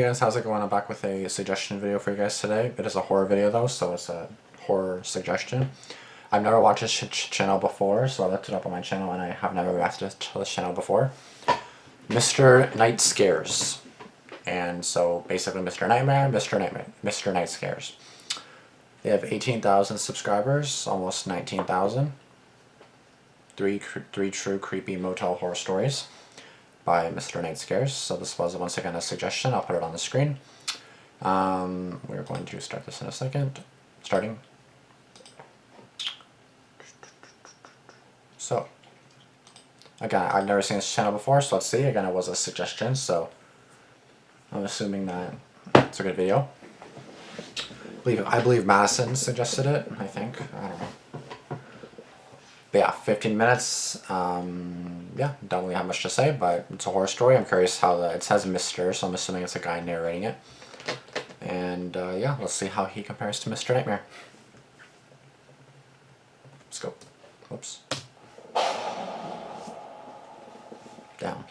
Hey guys, how's it going? I'm back with a suggestion video for you guys today. It is a horror video though, so it's a horror suggestion. I've never watched this channel before, so I looked it up on my channel and I have never reacted to this channel before. Mr. Night Scares. And so basically Mr. Nightmare, Mr. Night Scares. They have 18,000 subscribers, almost 19,000. Three true creepy motel horror stories by Mr. Night Scares. So this was once again a suggestion. I'll put it on the screen. We're going to start this in a second. Starting. So, again, I've never seen this channel before, so let's see. Again, it was a suggestion, so I'm assuming that it's a good video. I believe Madison suggested it, I think. I don't know. But yeah, 15 minutes. Yeah, don't really have much to say, but it's a horror story. I'm curious how it says Mr., so I'm assuming it's a guy narrating it. And yeah, let's see how he compares to Mr. Nightmare. Let's go. Whoops. Down.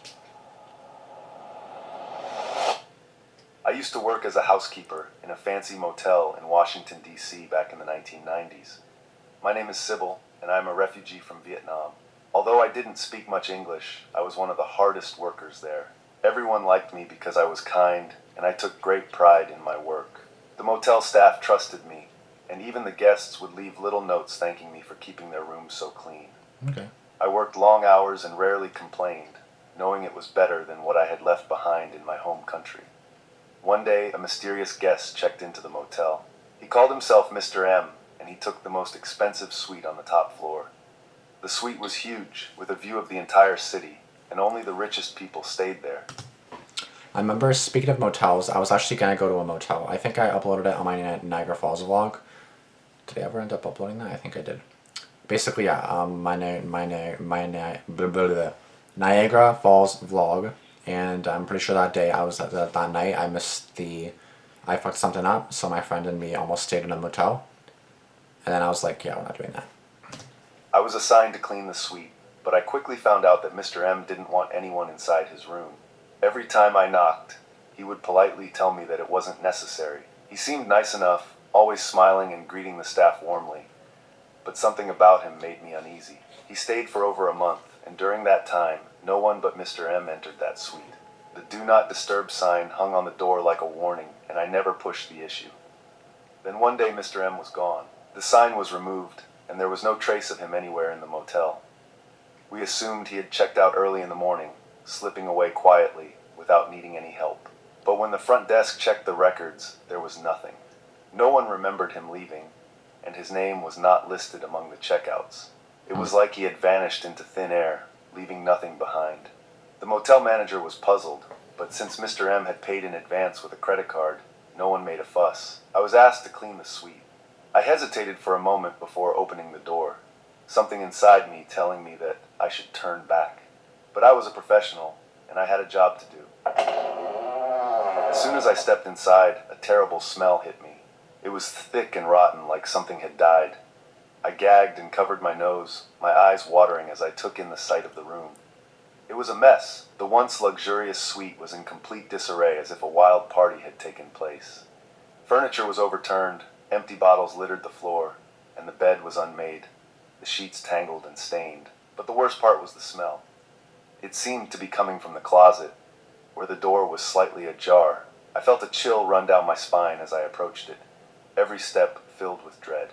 I used to work as a housekeeper in a fancy motel in Washington, D.C. back in the 1990s. My name is Sybil, and I'm a refugee from Vietnam. Although I didn't speak much English, I was one of the hardest workers there. Everyone liked me because I was kind, and I took great pride in my work. The motel staff trusted me, and even the guests would leave little notes thanking me for keeping their rooms so clean. Okay. I worked long hours and rarely complained, knowing it was better than what I had left behind in my home country. One day, a mysterious guest checked into the motel. He called himself Mr. M, and he took the most expensive suite on the top floor. The suite was huge, with a view of the entire city, and only the richest people stayed there. I remember, speaking of motels, I was actually going to go to a motel. I think I uploaded it on my Niagara Falls vlog. Did I ever end up uploading that? I think I did. Basically, yeah, my Niagara Falls vlog, and I'm pretty sure that day that night I fucked something up, so my friend and me almost stayed in a motel. And then I was like, yeah, we're not doing that. I was assigned to clean the suite, but I quickly found out that Mr. M didn't want anyone inside his room. Every time I knocked, he would politely tell me that it wasn't necessary. He seemed nice enough, always smiling and greeting the staff warmly, but something about him made me uneasy. He stayed for over a month, and during that time, no one but Mr. M entered that suite. The Do Not Disturb sign hung on the door like a warning, and I never pushed the issue. Then one day Mr. M was gone. The sign was removed, and there was no trace of him anywhere in the motel. We assumed he had checked out early in the morning, slipping away quietly, without needing any help. But when the front desk checked the records, there was nothing. No one remembered him leaving, and his name was not listed among the checkouts. It was like he had vanished into thin air, leaving nothing behind. The motel manager was puzzled, but since Mr. M had paid in advance with a credit card, no one made a fuss. I was asked to clean the suite. I hesitated for a moment before opening the door, something inside me telling me that I should turn back. But I was a professional, and I had a job to do. As soon as I stepped inside, a terrible smell hit me. It was thick and rotten, like something had died. I gagged and covered my nose, my eyes watering as I took in the sight of the room. It was a mess. The once luxurious suite was in complete disarray, as if a wild party had taken place. Furniture was overturned, empty bottles littered the floor, and the bed was unmade, the sheets tangled and stained. But the worst part was the smell. It seemed to be coming from the closet, where the door was slightly ajar. I felt a chill run down my spine as I approached it, every step filled with dread.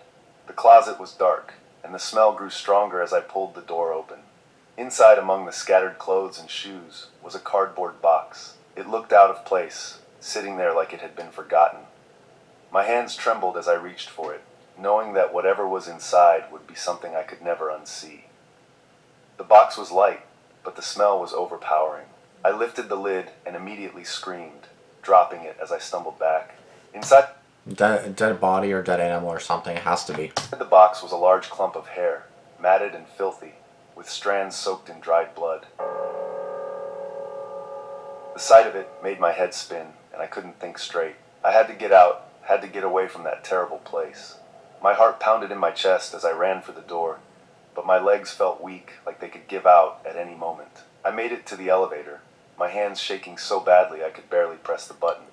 The closet was dark, and the smell grew stronger as I pulled the door open. Inside, among the scattered clothes and shoes, was a cardboard box. It looked out of place, sitting there like it had been forgotten. My hands trembled as I reached for it, knowing that whatever was inside would be something I could never unsee. The box was light, but the smell was overpowering. I lifted the lid and immediately screamed, dropping it as I stumbled back. Inside Dead body or dead animal or something, it has to be. the box was a large clump of hair, matted and filthy, with strands soaked in dried blood. The sight of it made my head spin, and I couldn't think straight. I had to get out, had to get away from that terrible place. My heart pounded in my chest as I ran for the door, but my legs felt weak, like they could give out at any moment. I made it to the elevator, my hands shaking so badly I could barely press the button.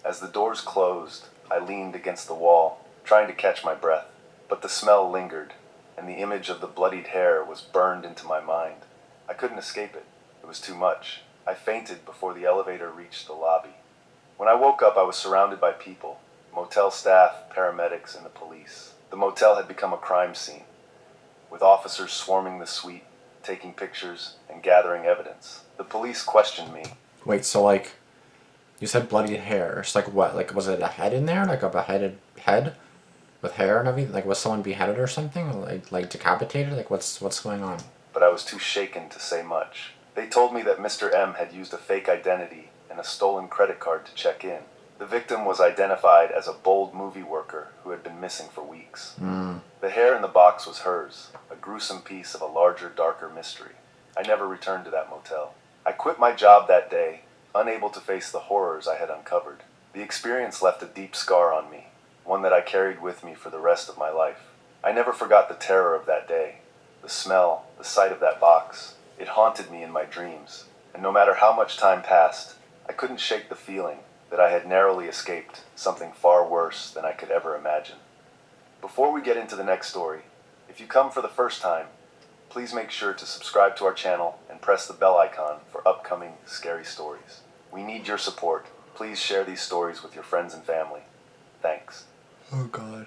As the doors closed, I leaned against the wall, trying to catch my breath. But the smell lingered, and the image of the bloodied hair was burned into my mind. I couldn't escape it. It was too much. I fainted before the elevator reached the lobby. When I woke up, I was surrounded by people. Motel staff, paramedics, and the police. The motel had become a crime scene, with officers swarming the suite, taking pictures, and gathering evidence. The police questioned me. Wait, so like, you said bloody hair. It's like what? Like, was it a head in there? Like a beheaded head with hair and everything? Like, was someone beheaded or something? Like decapitated? Like, what's going on? But I was too shaken to say much. They told me that Mr. M had used a fake identity and a stolen credit card to check in. The victim was identified as a bold movie worker who had been missing for weeks. The hair in the box was hers, a gruesome piece of a larger, darker mystery. I never returned to that motel. I quit my job that day, unable to face the horrors I had uncovered. The experience left a deep scar on me, one that I carried with me for the rest of my life. I never forgot the terror of that day, the smell, the sight of that box. It haunted me in my dreams, and no matter how much time passed, I couldn't shake the feeling that I had narrowly escaped something far worse than I could ever imagine. Before we get into the next story, if you come for the first time, please make sure to subscribe to our channel and press the bell icon for upcoming scary stories. We need your support. Please share these stories with your friends and family. Thanks. Oh God.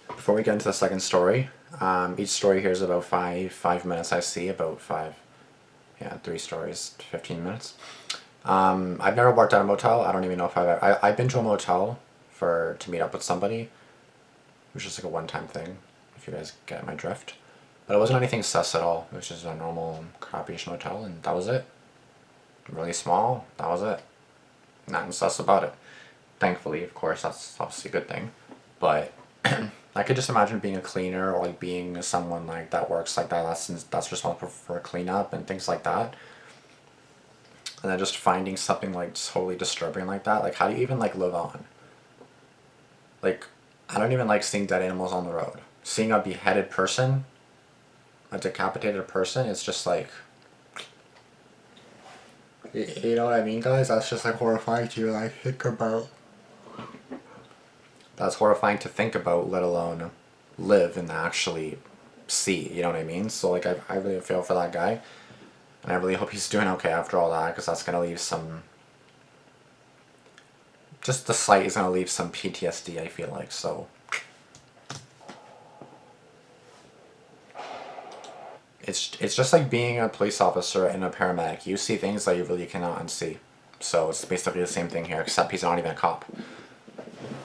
Before we get into the second story, each story here is about five minutes. I see about five. Yeah, 3 stories, 15 minutes. I've never worked at a motel. I don't even know if I've been to a motel to meet up with somebody. It was just like a one-time thing, if you guys get my drift. But it wasn't anything sus at all. It was just a normal crappyish motel, and that was it. Really small, that was it. Nothing sus about it. Thankfully, of course, that's obviously a good thing. But I could just imagine being a cleaner or like being someone like that works like that. That's responsible for cleanup and things like that. And then just finding something like totally disturbing like that. Like, how do you even like live on? Like, I don't even like seeing dead animals on the road. Seeing a beheaded person, a decapitated person, it's just like, you know what I mean, guys? That's just like horrifying to like think about. That's horrifying to think about, let alone live and actually see, you know what I mean? So like, I really feel for that guy, and I really hope he's doing okay after all that, because that's going to leave some, just the sight is going to leave some PTSD, I feel like, so. It's just like being a police officer and a paramedic. You see things that you really cannot unsee. So it's basically the same thing here, except he's not even a cop.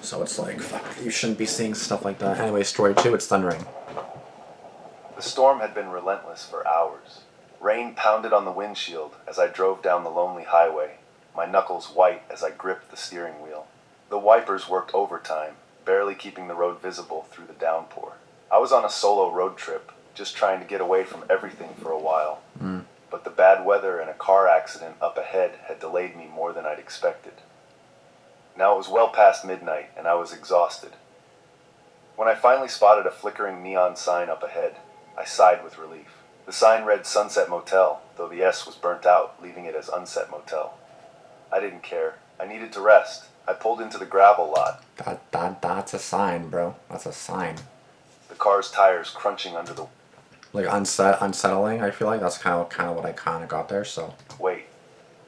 So it's like, fuck, you shouldn't be seeing stuff like that. Anyway, story 2, it's thundering. The storm had been relentless for hours. Rain pounded on the windshield as I drove down the lonely highway, my knuckles white as I gripped the steering wheel. The wipers worked overtime, barely keeping the road visible through the downpour. I was on a solo road trip, just trying to get away from everything for a while. But the bad weather and a car accident up ahead had delayed me more than I'd expected. Now it was well past midnight, and I was exhausted. When I finally spotted a flickering neon sign up ahead, I sighed with relief. The sign read Sunset Motel, though the S was burnt out, leaving it as Unset Motel. I didn't care. I needed to rest. I pulled into the gravel lot. That's a sign, bro. That's a sign. The car's tires crunching under the... Like unsettling, I feel like. That's kind of what I kind of got there, so. Wait.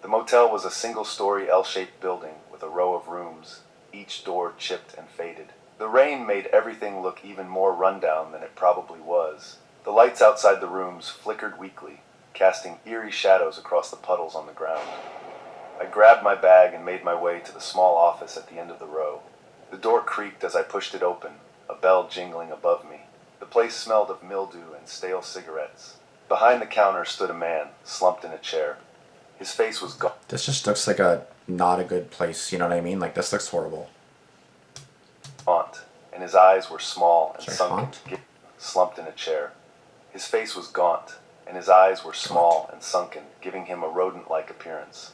The motel was a single-story L-shaped building with a row of rooms, each door chipped and faded. The rain made everything look even more rundown than it probably was. The lights outside the rooms flickered weakly, casting eerie shadows across the puddles on the ground. I grabbed my bag and made my way to the small office at the end of the row. The door creaked as I pushed it open, a bell jingling above me. The place smelled of mildew and stale cigarettes. Behind the counter stood a man, slumped in a chair. His face was gaunt. This just looks like not a good place, you know what I mean? Like, this looks horrible. And his eyes were small and Sorry, sunken, slumped in a chair. His face was gaunt, and his eyes were small and sunken, giving him a rodent-like appearance.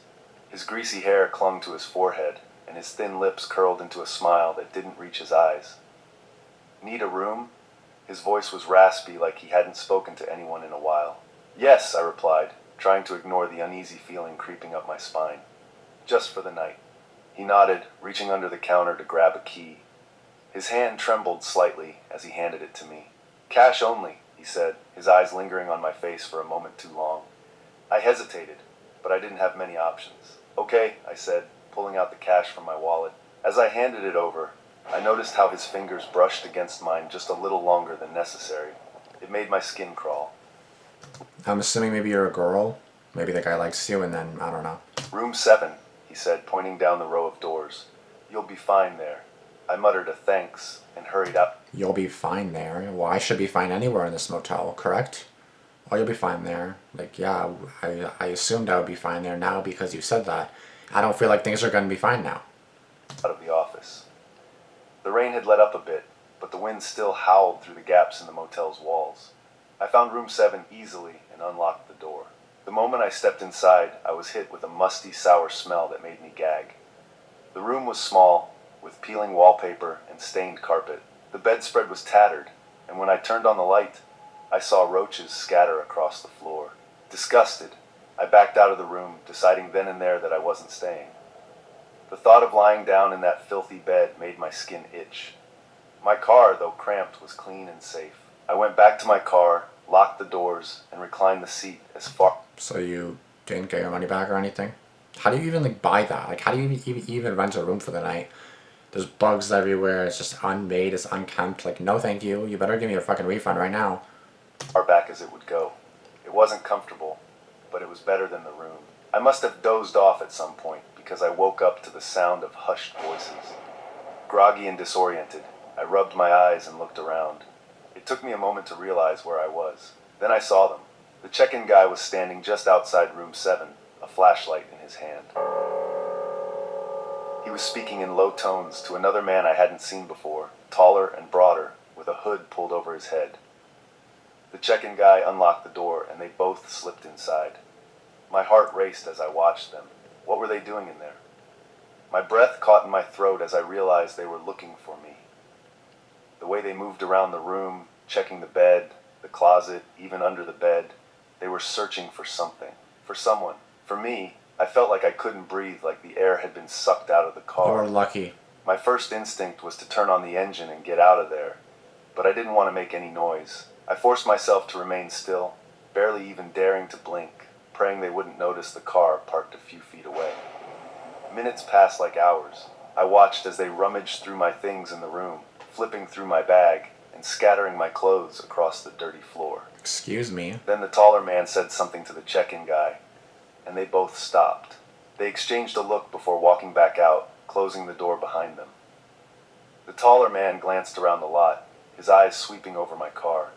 His greasy hair clung to his forehead, and his thin lips curled into a smile that didn't reach his eyes. Need a room? His voice was raspy, like he hadn't spoken to anyone in a while. Yes, I replied. trying to ignore the uneasy feeling creeping up my spine. Just for the night. He nodded, reaching under the counter to grab a key. His hand trembled slightly as he handed it to me. Cash only, he said, his eyes lingering on my face for a moment too long. I hesitated, but I didn't have many options. Okay, I said, pulling out the cash from my wallet. As I handed it over, I noticed how his fingers brushed against mine just a little longer than necessary. It made my skin crawl. I'm assuming maybe you're a girl. Maybe the guy likes you, and then, I don't know. Room 7, he said, pointing down the row of doors. You'll be fine there. I muttered a thanks and hurried up. You'll be fine there. Well, I should be fine anywhere in this motel, correct? Oh, you'll be fine there. Like, yeah, I assumed I would be fine there now because you said that. I don't feel like things are going to be fine now. Out of the office. The rain had let up a bit, but the wind still howled through the gaps in the motel's walls. I found room 7 easily and unlocked the door. The moment I stepped inside, I was hit with a musty, sour smell that made me gag. The room was small, with peeling wallpaper and stained carpet. The bedspread was tattered, and when I turned on the light, I saw roaches scatter across the floor. Disgusted, I backed out of the room, deciding then and there that I wasn't staying. The thought of lying down in that filthy bed made my skin itch. My car, though cramped, was clean and safe. I went back to my car, locked the doors, and reclined the seat as far... So you didn't get your money back or anything? How do you even, like, buy that? Like, how do you even rent a room for the night? There's bugs everywhere, it's just unmade, it's unkempt. Like, no thank you, you better give me your fucking refund right now. Far back as it would go. It wasn't comfortable, but it was better than the room. I must have dozed off at some point, because I woke up to the sound of hushed voices. Groggy and disoriented, I rubbed my eyes and looked around. It took me a moment to realize where I was. Then I saw them. The check-in guy was standing just outside room 7, a flashlight in his hand. He was speaking in low tones to another man I hadn't seen before, taller and broader, with a hood pulled over his head. The check-in guy unlocked the door, and they both slipped inside. My heart raced as I watched them. What were they doing in there? My breath caught in my throat as I realized they were looking for me. The way they moved around the room, checking the bed, the closet, even under the bed, they were searching for something, for someone. For me, I felt like I couldn't breathe, like the air had been sucked out of the car. You're lucky. My first instinct was to turn on the engine and get out of there, but I didn't want to make any noise. I forced myself to remain still, barely even daring to blink, praying they wouldn't notice the car parked a few feet away. Minutes passed like hours. I watched as they rummaged through my things in the room, flipping through my bag and scattering my clothes across the dirty floor. Excuse me. Then the taller man said something to the check-in guy, and they both stopped. They exchanged a look before walking back out, closing the door behind them. The taller man glanced around the lot, his eyes sweeping over my car.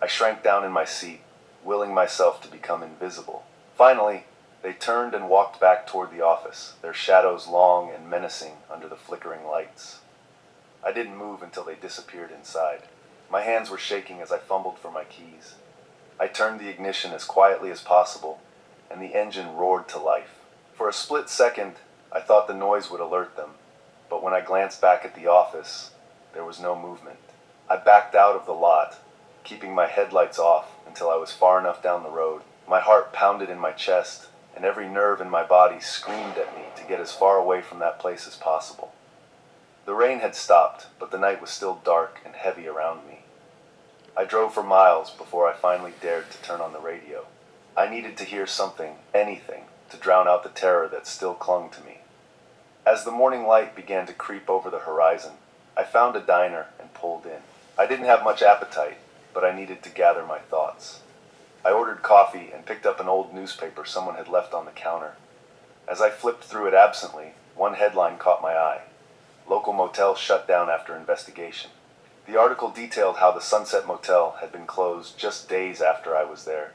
I shrank down in my seat, willing myself to become invisible. Finally, they turned and walked back toward the office, their shadows long and menacing under the flickering lights. I didn't move until they disappeared inside. My hands were shaking as I fumbled for my keys. I turned the ignition as quietly as possible, and the engine roared to life. For a split second, I thought the noise would alert them, but when I glanced back at the office, there was no movement. I backed out of the lot, keeping my headlights off until I was far enough down the road. My heart pounded in my chest, and every nerve in my body screamed at me to get as far away from that place as possible. The rain had stopped, but the night was still dark and heavy around me. I drove for miles before I finally dared to turn on the radio. I needed to hear something, anything, to drown out the terror that still clung to me. As the morning light began to creep over the horizon, I found a diner and pulled in. I didn't have much appetite, but I needed to gather my thoughts. I ordered coffee and picked up an old newspaper someone had left on the counter. As I flipped through it absently, one headline caught my eye. Local motel shut down after investigation. The article detailed how the Sunset Motel had been closed just days after I was there,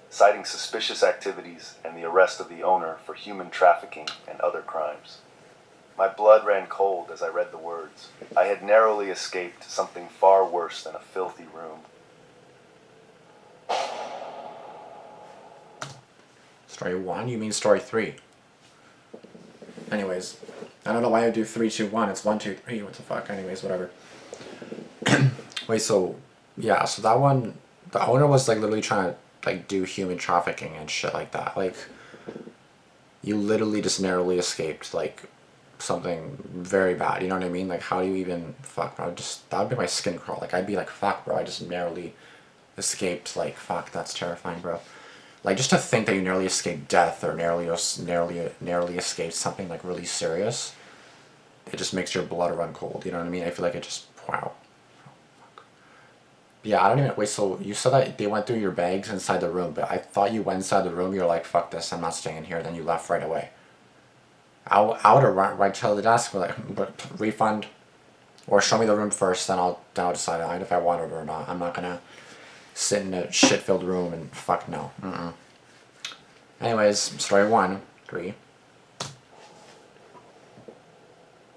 citing suspicious activities and the arrest of the owner for human trafficking and other crimes. My blood ran cold as I read the words. I had narrowly escaped something far worse than a filthy room. Story 1? You mean story 3? Anyways, I don't know why I do 3, 2, 1. It's 1, 2, 3. What the fuck? Anyways, whatever. Wait, so, yeah, so that one, the owner was like literally trying to like do human trafficking and shit like that. Like, you literally just narrowly escaped like something very bad. You know what I mean? Like, how do you even fuck, bro? Just that would be my skin crawl. Like, I'd be like, fuck, bro. I just narrowly escaped. Like, fuck, that's terrifying, bro. Like, just to think that you narrowly escaped death or narrowly escaped something like really serious, it just makes your blood run cold. You know what I mean? I feel like it just wow. Yeah, I don't even wait. So you said that they went through your bags inside the room, but I thought you went inside the room. You're like, fuck this, I'm not staying in here. Then you left right away. I would have run right to the desk, like, but refund, or show me the room first. Then I'll decide if I want it or not. I'm not gonna sit in a shit-filled room and fuck no. Anyways, story 1, 3.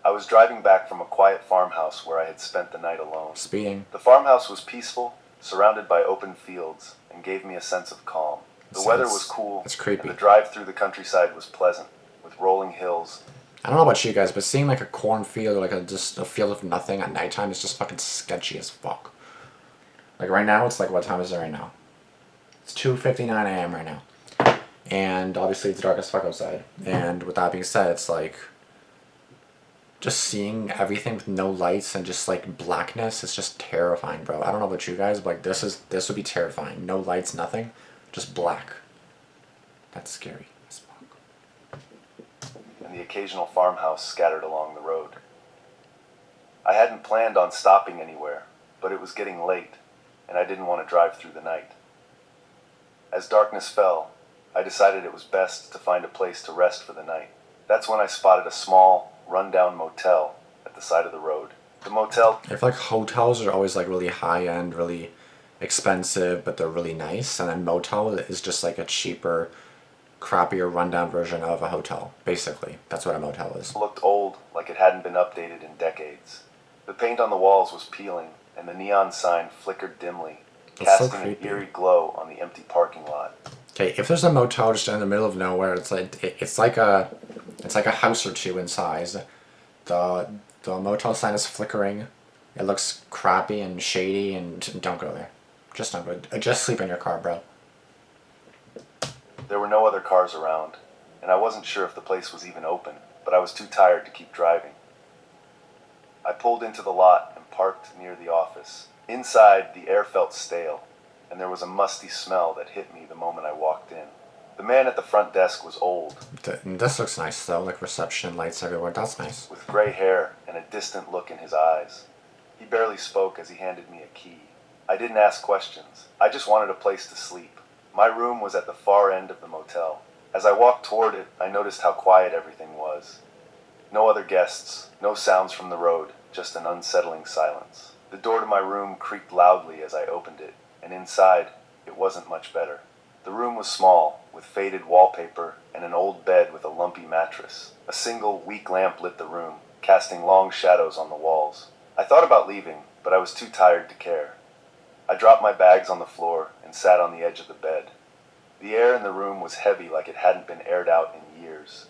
I was driving back from a quiet farmhouse where I had spent the night alone. Speeding. The farmhouse was peaceful, surrounded by open fields, and gave me a sense of calm. The weather was cool, it's creepy. and the drive through the countryside was pleasant, with rolling hills. I don't know about you guys, but seeing like a cornfield or like just a field of nothing at nighttime is just fucking sketchy as fuck. Like right now, it's like, what time is it right now? It's 2:59 a.m. right now. And obviously it's dark as fuck outside. And with that being said, it's like, just seeing everything with no lights and just like blackness is just terrifying, bro. I don't know about you guys, but like this would be terrifying. No lights, nothing, just black. That's scary as fuck. And the occasional farmhouse scattered along the road. I hadn't planned on stopping anywhere, but it was getting late, and I didn't want to drive through the night. As darkness fell, I decided it was best to find a place to rest for the night. That's when I spotted a small, run-down motel at the side of the road. The motel... I feel like hotels are always like really high-end, really expensive, but they're really nice, and then motel is just like a cheaper, crappier, rundown version of a hotel. Basically, that's what a motel is. Looked old, like it hadn't been updated in decades. The paint on the walls was peeling, and the neon sign flickered dimly, casting an eerie glow on the empty parking lot. Okay, if there's a motel just in the middle of nowhere, it's like a house or two in size. The motel sign is flickering. It looks crappy and shady, and don't go there. Just don't go. Just sleep in your car, bro. There were no other cars around, and I wasn't sure if the place was even open, but I was too tired to keep driving. I pulled into the lot and parked near the office. Inside, the air felt stale, and there was a musty smell that hit me the moment I walked in. The man at the front desk was old. This looks nice though, like reception lights everywhere. That's nice. With gray hair and a distant look in his eyes. He barely spoke as he handed me a key. I didn't ask questions. I just wanted a place to sleep. My room was at the far end of the motel. As I walked toward it, I noticed how quiet everything was. No other guests, no sounds from the road, just an unsettling silence. The door to my room creaked loudly as I opened it, and inside, it wasn't much better. The room was small, with faded wallpaper and an old bed with a lumpy mattress. A single, weak lamp lit the room, casting long shadows on the walls. I thought about leaving, but I was too tired to care. I dropped my bags on the floor and sat on the edge of the bed. The air in the room was heavy like it hadn't been aired out in years.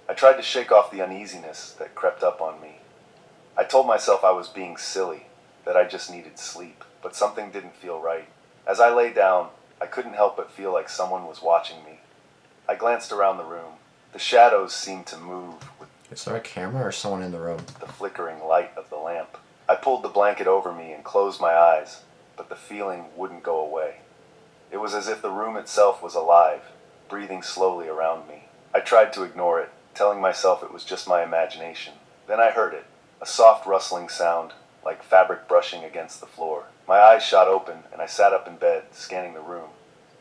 I tried to shake off the uneasiness that crept up on me. I told myself I was being silly, that I just needed sleep, but something didn't feel right. As I lay down, I couldn't help but feel like someone was watching me. I glanced around the room. The shadows seemed to move with Is there a camera or someone in the room? the flickering light of the lamp. I pulled the blanket over me and closed my eyes, but the feeling wouldn't go away. It was as if the room itself was alive, breathing slowly around me. I tried to ignore it, telling myself it was just my imagination. Then I heard it, a soft rustling sound, like fabric brushing against the floor. My eyes shot open, and I sat up in bed, scanning the room.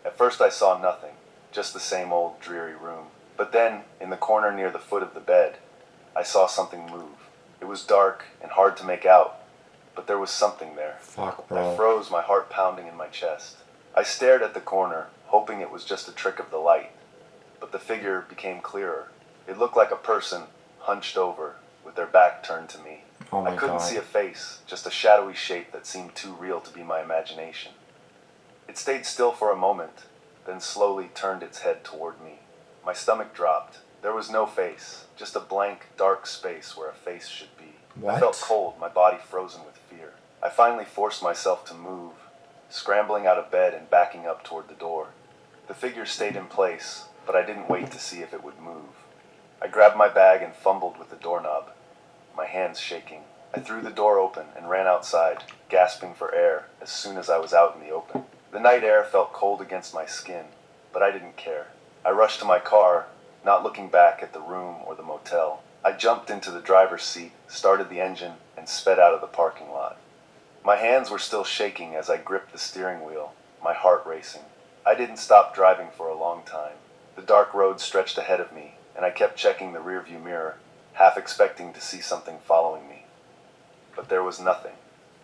At first I saw nothing, just the same old dreary room. But then, in the corner near the foot of the bed, I saw something move. It was dark and hard to make out, but there was something there. Fuck, I bro. froze, my heart pounding in my chest. I stared at the corner, hoping it was just a trick of the light, but the figure became clearer. It looked like a person, hunched over, with their back turned to me. Oh my I couldn't God. see a face, just a shadowy shape that seemed too real to be my imagination. It stayed still for a moment, then slowly turned its head toward me. My stomach dropped. There was no face, just a blank, dark space where a face should be. What? I felt cold, my body frozen with fear. I finally forced myself to move, scrambling out of bed and backing up toward the door. The figure stayed in place, but I didn't wait to see if it would move. I grabbed my bag and fumbled with the doorknob, my hands shaking. I threw the door open and ran outside, gasping for air as soon as I was out in the open. The night air felt cold against my skin, but I didn't care. I rushed to my car, not looking back at the room or the motel. I jumped into the driver's seat, started the engine, and sped out of the parking lot. My hands were still shaking as I gripped the steering wheel, my heart racing. I didn't stop driving for a long time. The dark road stretched ahead of me, and I kept checking the rearview mirror, half expecting to see something following me. But there was nothing.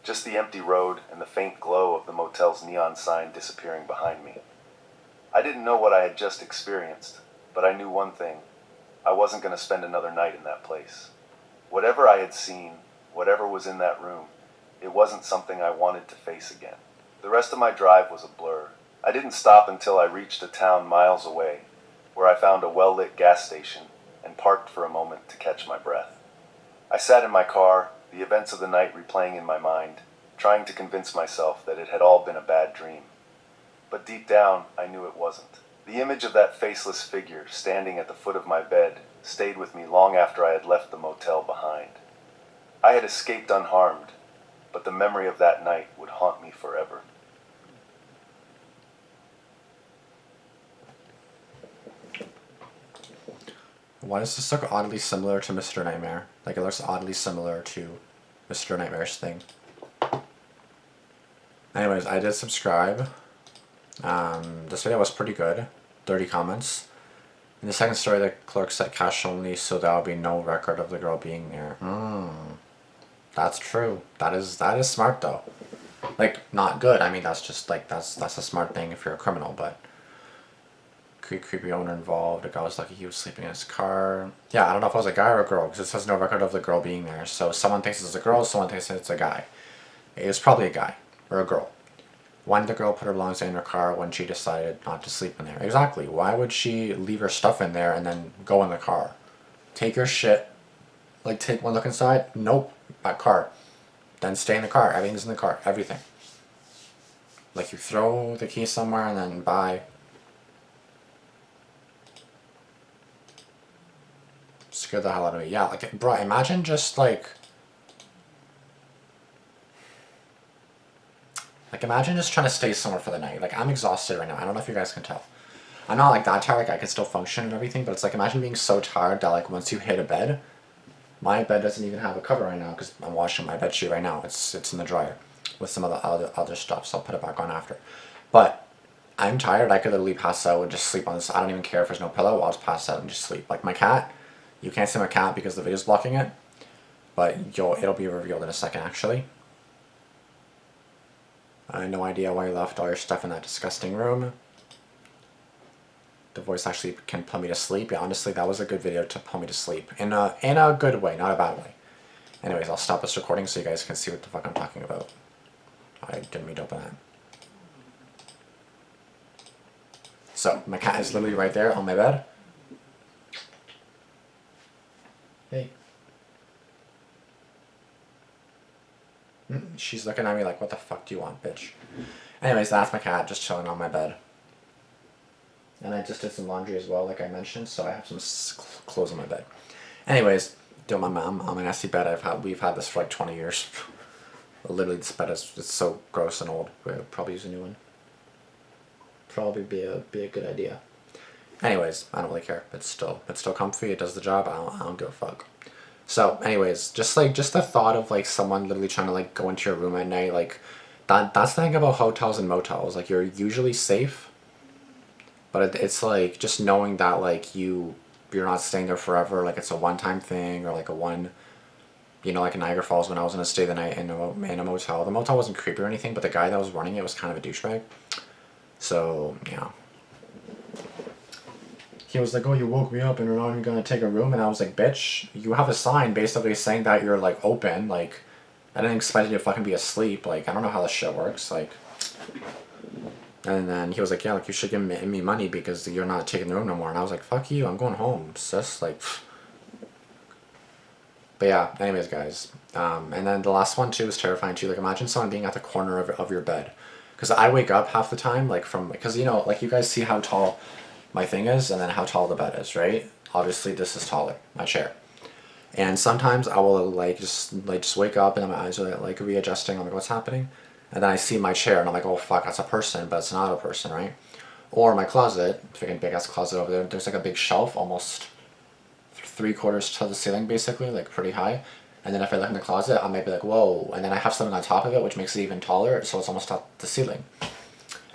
Just the empty road and the faint glow of the motel's neon sign disappearing behind me. I didn't know what I had just experienced, but I knew one thing. I wasn't going to spend another night in that place. Whatever I had seen, whatever was in that room, it wasn't something I wanted to face again. The rest of my drive was a blur. I didn't stop until I reached a town miles away, where I found a well-lit gas station and parked for a moment to catch my breath. I sat in my car, the events of the night replaying in my mind, trying to convince myself that it had all been a bad dream. But deep down, I knew it wasn't. The image of that faceless figure standing at the foot of my bed stayed with me long after I had left the motel behind. I had escaped unharmed, but the memory of that night would haunt me forever. Why does this look oddly similar to Mr. Nightmare? Like, it looks oddly similar to Mr. Nightmare's thing. Anyways, I did subscribe. This video was pretty good. 30 comments. In the second story, the clerk said cash only, so there will be no record of the girl being there. That's true. That is smart though. Like, not good. I mean, that's just like, that's a smart thing if you're a criminal, but creepy owner involved. The guy was lucky he was sleeping in his car. Yeah, I don't know if it was a guy or a girl, because it says no record of the girl being there. So someone thinks it's a girl, someone thinks it's a guy. It was probably a guy or a girl. Why did the girl put her belongings in her car when she decided not to sleep in there? Exactly. Why would she leave her stuff in there and then go in the car? Take your shit. Like, take one look inside. Nope. That car. Then stay in the car. Everything's in the car. Everything. Like, you throw the key somewhere and then bye. Scared the hell out of me. Yeah, like, bro, imagine just like imagine just trying to stay somewhere for the night. Like, I'm exhausted right now. I don't know if you guys can tell. I'm not like that tired. Like, I can still function and everything, but it's like, imagine being so tired that like once you hit a bed, my bed doesn't even have a cover right now because I'm washing my bed sheet right now. It's in the dryer with some of the other stuff, so I'll put it back on after. But I'm tired. I could literally pass out and just sleep on this. I don't even care if there's no pillow. I'll just pass out and just sleep. Like my cat, you can't see my cat because the video's blocking it, but it'll be revealed in a second actually. I had no idea why you left all your stuff in that disgusting room. The voice actually can put me to sleep. Yeah, honestly, that was a good video to put me to sleep. In a good way, not a bad way. Anyways, I'll stop this recording so you guys can see what the fuck I'm talking about. I didn't mean to open that. So, my cat is literally right there on my bed. Hey. She's looking at me like, what the fuck do you want, bitch? Anyways, that's my cat just chilling on my bed. And I just did some laundry as well, like I mentioned, so I have some clothes on my bed. Anyways, doing my mom on my nasty bed. We've had this for like 20 years. Literally, this bed is so gross and old. We'll probably use a new one. Probably be a good idea. Anyways, I don't really care. It's still comfy. It does the job. I don't give a fuck. So, anyways, just the thought of like someone literally trying to like go into your room at night, like that's the thing about hotels and motels. Like, you're usually safe, but it's like just knowing that like you're not staying there forever. Like, it's a one-time thing, or like like in Niagara Falls when I was gonna stay the night in a motel. The motel wasn't creepy or anything, but the guy that was running it was kind of a douchebag. So yeah. He was like, oh, you woke me up and you're not even gonna take a room, and I was like, bitch, you have a sign basically saying that you're like open. Like, I didn't expect you to fucking be asleep. Like, I don't know how this shit works. Like, and then he was like, yeah, like you should give me money because you're not taking the room no more. And I was like, fuck you, I'm going home, sis. Like, but yeah. Anyways, guys, and then the last one too is terrifying too. Like, imagine someone being at the corner of your bed. Because I wake up half the time, like from, because you know, like you guys see how tall my thing is and then how tall the bed is, right? Obviously this is taller, my chair. And sometimes I will just wake up and my eyes are like readjusting. I'm like, what's happening? And then I see my chair and I'm like, oh fuck, that's a person, but it's not a person, right? Or my closet, freaking big ass closet over there. There's like a big shelf, almost 3/4 to the ceiling, basically, like pretty high. And then if I look in the closet, I might be like, whoa. And then I have something on top of it, which makes it even taller, so it's almost at the ceiling.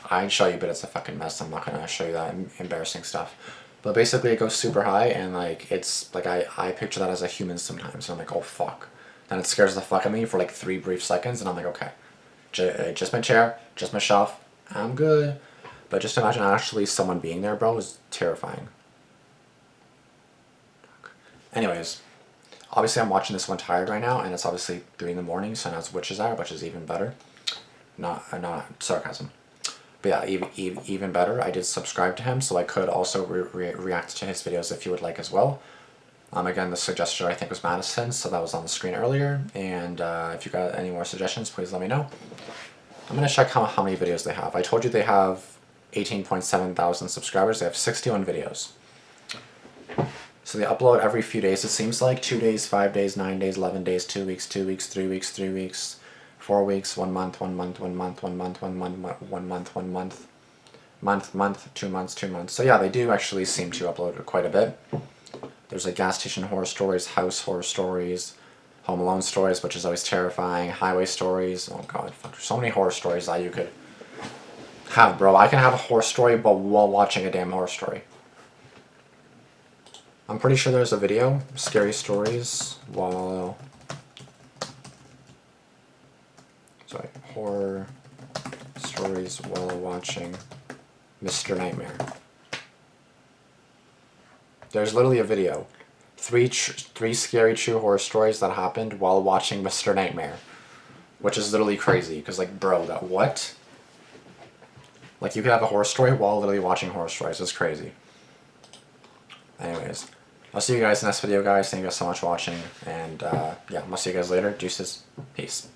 I'd show you, but it's a fucking mess. I'm not gonna show you that embarrassing stuff. But basically, it goes super high, and like it's like I picture that as a human sometimes. And I'm like, oh fuck. Then it scares the fuck out of me for like 3 brief seconds, and I'm like, okay, just my chair, just my shelf, I'm good. But just imagine actually someone being there, bro, is terrifying. Anyways, obviously I'm watching this one tired right now, and it's obviously 3 in the morning, so now it's witch's hour, which is even better. Not sarcasm. But yeah, even better, I did subscribe to him, so I could also react to his videos if you would like as well. Again, the suggestion I think was Madison, so that was on the screen earlier. And if you got any more suggestions, please let me know. I'm going to check how many videos they have. I told you they have 18.7 thousand subscribers. They have 61 videos. So they upload every few days, it seems like. 2 days, 5 days, 9 days, 11 days, 2 weeks, 2 weeks, 3 weeks, 3 weeks, 4 weeks, 1 month, 1 month, 1 month, 1 month, 1 month, 1 month, 1 month, month, 2 months, 2 months. So yeah, they do actually seem to upload quite a bit. There's like gas station horror stories, house horror stories, Home Alone stories, which is always terrifying, highway stories. Oh god, fuck, there's so many horror stories that you could have, bro. I can have a horror story but while watching a damn horror story. I'm pretty sure there's a video, scary stories while... Sorry, horror stories while watching Mr. Nightmare. There's literally a video. Three scary true horror stories that happened while watching Mr. Nightmare. Which is literally crazy, because like, bro, that what? Like, you could have a horror story while literally watching horror stories. It's crazy. Anyways, I'll see you guys in the next video, guys. Thank you guys so much for watching, and yeah, I'll see you guys later. Deuces. Peace.